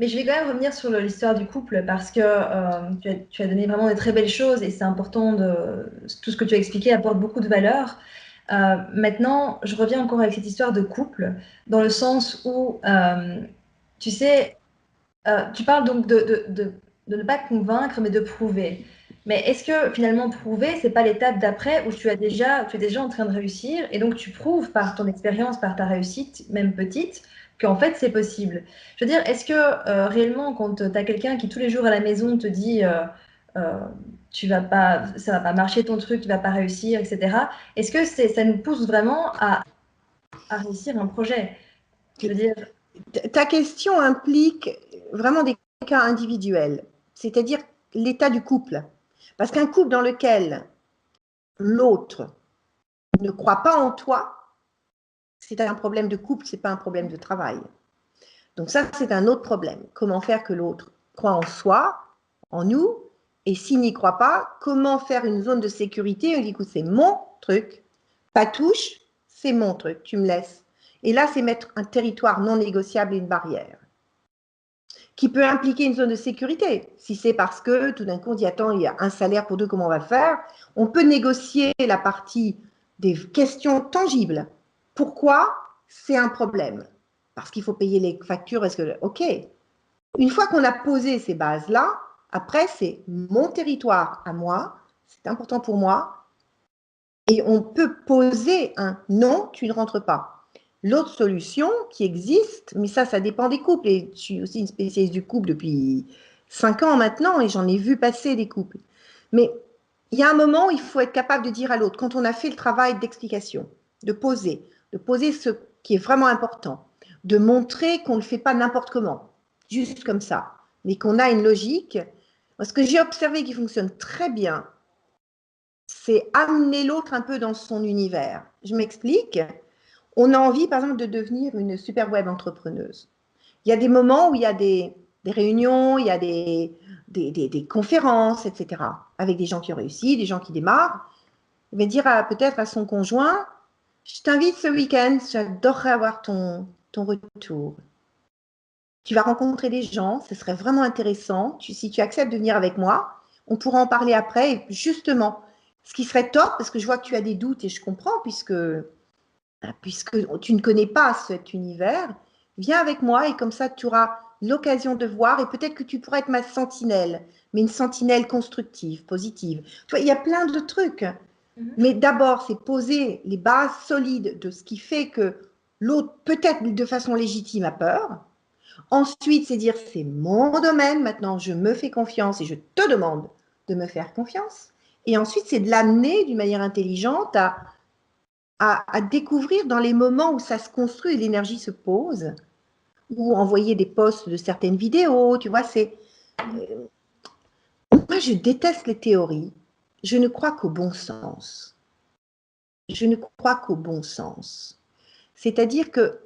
Mais je vais quand même revenir sur l'histoire du couple parce que tu as donné vraiment de très belles choses et c'est important tout ce que tu as expliqué apporte beaucoup de valeur. Maintenant, je reviens encore avec cette histoire de couple dans le sens où, tu sais, tu parles donc de ne pas convaincre mais de prouver. Mais est-ce que finalement prouver, c'est pas l'étape d'après où tu es déjà en train de réussir et donc tu prouves par ton expérience, par ta réussite, même petite, qu'en fait c'est possible. Je veux dire, est-ce que réellement quand tu as quelqu'un qui tous les jours à la maison te dit euh, tu vas pas, ça va pas marcher ton truc, tu vas pas réussir, etc. Est-ce que ça nous pousse vraiment à réussir un projet? Je veux dire, Ta question implique vraiment des cas individuels, c'est-à-dire l'état du couple. Parce qu'un couple dans lequel l'autre ne croit pas en toi, c'est un problème de couple, ce n'est pas un problème de travail. Donc ça, c'est un autre problème. Comment faire que l'autre croit en soi, en nous, et s'il n'y croit pas, comment faire une zone de sécurité? On dit, écoute, c'est mon truc, pas touche, c'est mon truc, tu me laisses. Et là, c'est mettre un territoire non négociable et une barrière, qui peut impliquer une zone de sécurité. Si c'est parce que tout d'un coup, on dit, attends, il y a un salaire pour deux, comment on va faire? On peut négocier la partie des questions tangibles. Pourquoi c'est un problème? Parce qu'il faut payer les factures, est-ce que, ok. Une fois qu'on a posé ces bases-là, après, c'est mon territoire à moi, c'est important pour moi, et on peut poser un non, tu ne rentres pas. L'autre solution qui existe, mais ça dépend des couples, et je suis aussi une spécialiste du couple depuis 5 ans maintenant, et j'en ai vu passer des couples. Mais il y a un moment où il faut être capable de dire à l'autre, quand on a fait le travail d'explication, de poser ce qui est vraiment important, de montrer qu'on ne le fait pas n'importe comment, juste comme ça, mais qu'on a une logique. Ce que j'ai observé qui fonctionne très bien, c'est amener l'autre un peu dans son univers. Je m'explique. On a envie, par exemple, de devenir une super web entrepreneuse. Il y a des moments où il y a des réunions, il y a des conférences, etc., avec des gens qui ont réussi, des gens qui démarrent. Il va dire peut-être à son conjoint, je t'invite ce week-end, j'adorerais avoir ton retour. Tu vas rencontrer des gens, ce serait vraiment intéressant. Si tu acceptes de venir avec moi, on pourra en parler après. Et justement, ce qui serait top, parce que je vois que tu as des doutes et je comprends, puisque tu ne connais pas cet univers, viens avec moi et comme ça, tu auras l'occasion de voir et peut-être que tu pourras être ma sentinelle, mais une sentinelle constructive, positive. Tu vois, il y a plein de trucs. Mais d'abord, c'est poser les bases solides de ce qui fait que l'autre, peut-être de façon légitime, a peur. Ensuite, c'est dire, c'est mon domaine, maintenant je me fais confiance et je te demande de me faire confiance. Et ensuite, c'est de l'amener d'une manière intelligente à découvrir dans les moments où ça se construit et l'énergie se pose, ou envoyer des posts de certaines vidéos, tu vois, moi, je déteste les théories. Je ne crois qu'au bon sens. Je ne crois qu'au bon sens. C'est-à-dire que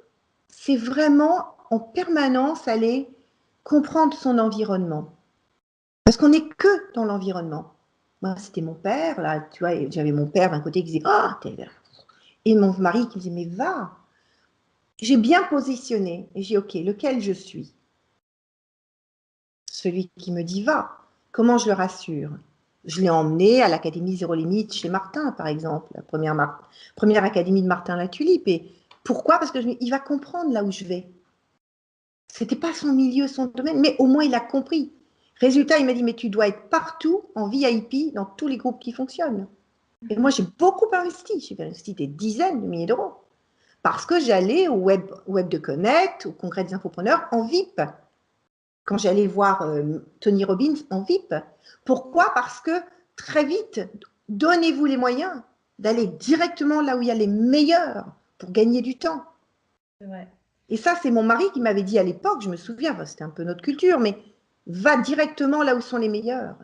c'est vraiment en permanence aller comprendre son environnement. Parce qu'on n'est que dans l'environnement. Moi, c'était mon père, là, tu vois, j'avais mon père d'un côté qui disait « Ah, t'es là !» Et mon mari qui me disait « Mais va !» J'ai bien positionné et j'ai dit « Ok, lequel je suis ?» Celui qui me dit « Va !» Comment je le rassure? Je l'ai emmené à l'Académie Zéro Limite chez Martin, par exemple, la première académie de Martin La Tulipe. Et pourquoi? Parce que il va comprendre là où je vais. Ce n'était pas son milieu, son domaine, mais au moins il a compris. Résultat, il m'a dit, mais tu dois être partout en VIP dans tous les groupes qui fonctionnent. Et moi, j'ai beaucoup investi. J'ai investi des dizaines de milliers d'euros. Parce que j'allais au web de Connect, au congrès des infopreneurs, en VIP. Quand j'allais voir Tony Robbins en VIP. Pourquoi? Parce que très vite, donnez-vous les moyens d'aller directement là où il y a les meilleurs pour gagner du temps. c'est vrai. Et ça, c'est mon mari qui m'avait dit à l'époque, je me souviens, enfin, c'était un peu notre culture, mais va directement là où sont les meilleurs.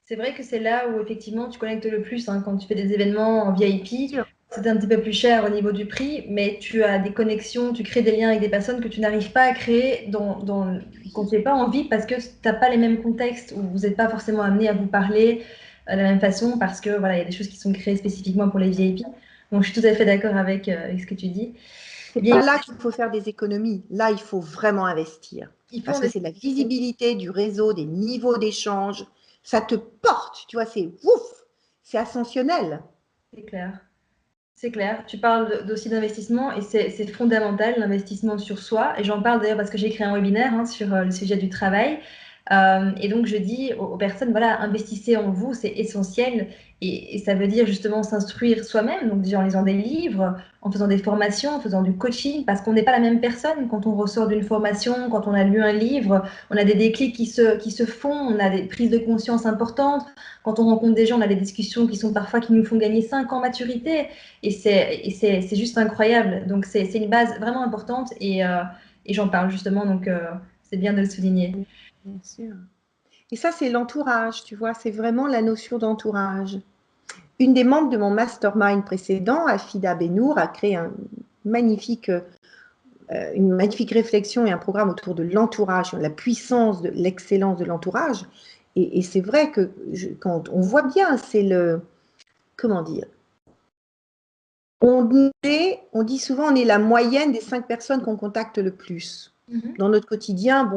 C'est vrai que c'est là où effectivement tu connectes le plus hein, quand tu fais des événements en VIP. C'est un petit peu plus cher au niveau du prix, mais tu as des connexions, tu crées des liens avec des personnes que tu n'arrives pas à créer quand tu n'es pas en VIP parce que tu n'as pas les mêmes contextes où vous n'êtes pas forcément amené à vous parler de la même façon parce que voilà, il y a des choses qui sont créées spécifiquement pour les VIP. Donc je suis tout à fait d'accord avec ce que tu dis. C'est Bien, pas là qu'il faut faire des économies. Là, il faut vraiment investir. Il faut Parce que c'est la visibilité du réseau, des niveaux d'échange. Ça te porte, tu vois, c'est ouf, c'est ascensionnel. c'est clair. C'est clair. Tu parles aussi d'investissement et c'est fondamental, l'investissement sur soi. Et j'en parle d'ailleurs parce que j'ai créé un webinaire sur le sujet du travail. Et donc, je dis aux personnes, voilà, investissez en vous, c'est essentiel. Et ça veut dire justement s'instruire soi-même, donc déjà en lisant des livres, en faisant des formations, en faisant du coaching, parce qu'on n'est pas la même personne quand on ressort d'une formation, quand on a lu un livre, on a des déclics qui se font, on a des prises de conscience importantes. Quand on rencontre des gens, on a des discussions qui sont parfois qui nous font gagner 5 ans en maturité. Et c'est juste incroyable. Donc, c'est une base vraiment importante et j'en parle justement. Donc, c'est bien de le souligner. Bien sûr. Et ça, c'est l'entourage, tu vois, c'est vraiment la notion d'entourage. Une des membres de mon mastermind précédent, Afida Benour, a créé une magnifique réflexion et un programme autour de l'entourage, la puissance, de l'excellence de l'entourage. Et c'est vrai que quand on voit bien, c'est le, comment dire, on dit souvent on est la moyenne des 5 personnes qu'on contacte le plus. Dans notre quotidien,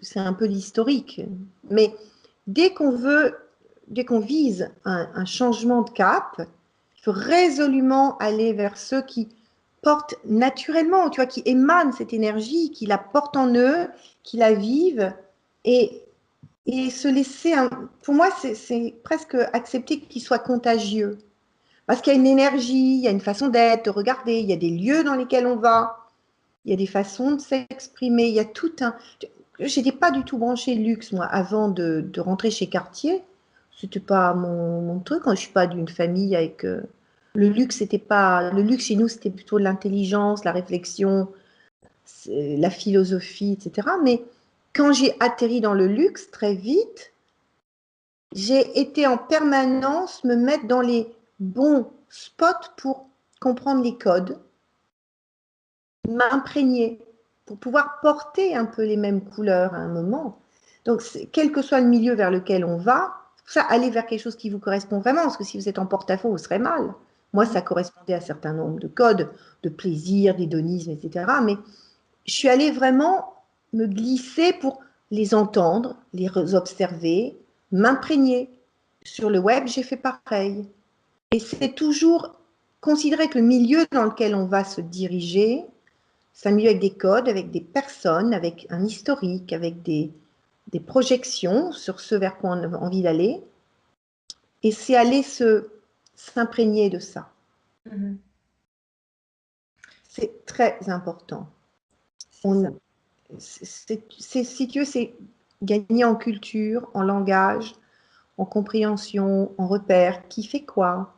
c'est un peu l'historique. Mais dès qu'on vise un changement de cap, il faut résolument aller vers ceux qui portent naturellement, tu vois, qui émanent cette énergie, qui la portent en eux, qui la vivent, et, et se laisser, pour moi, c'est presque accepter qu'ils soient contagieux. Parce qu'il y a une énergie, il y a une façon d'être, de regarder, il y a des lieux dans lesquels on va, il y a des façons de s'exprimer, il y a tout un... Je n'étais pas du tout branchée luxe, moi, avant de rentrer chez Cartier. C'était pas mon truc. Je ne suis pas d'une famille avec... le luxe, c'était pas... Le luxe, chez nous, c'était plutôt l'intelligence, la réflexion, la philosophie, etc. Mais quand j'ai atterri dans le luxe, très vite, j'ai été en permanence me mettre dans les bons spots pour comprendre les codes, m'imprégner, pour pouvoir porter un peu les mêmes couleurs à un moment. Donc, quel que soit le milieu vers lequel on va, ça, aller vers quelque chose qui vous correspond vraiment, parce que si vous êtes en porte-à-faux, vous serez mal. Moi, ça correspondait à un certain nombre de codes, de plaisir, d'hédonisme, etc. Mais je suis allée vraiment me glisser pour les entendre, les observer, m'imprégner. Sur le web, j'ai fait pareil. Et c'est toujours considérer que le milieu dans lequel on va se diriger, c'est un milieu avec des codes, avec des personnes, avec un historique, avec des projections sur ce vers quoi on a envie d'aller. Et c'est aller s'imprégner de ça. C'est très important. Si tu veux, c'est gagner en culture, en langage, en compréhension, en repère, qui fait quoi,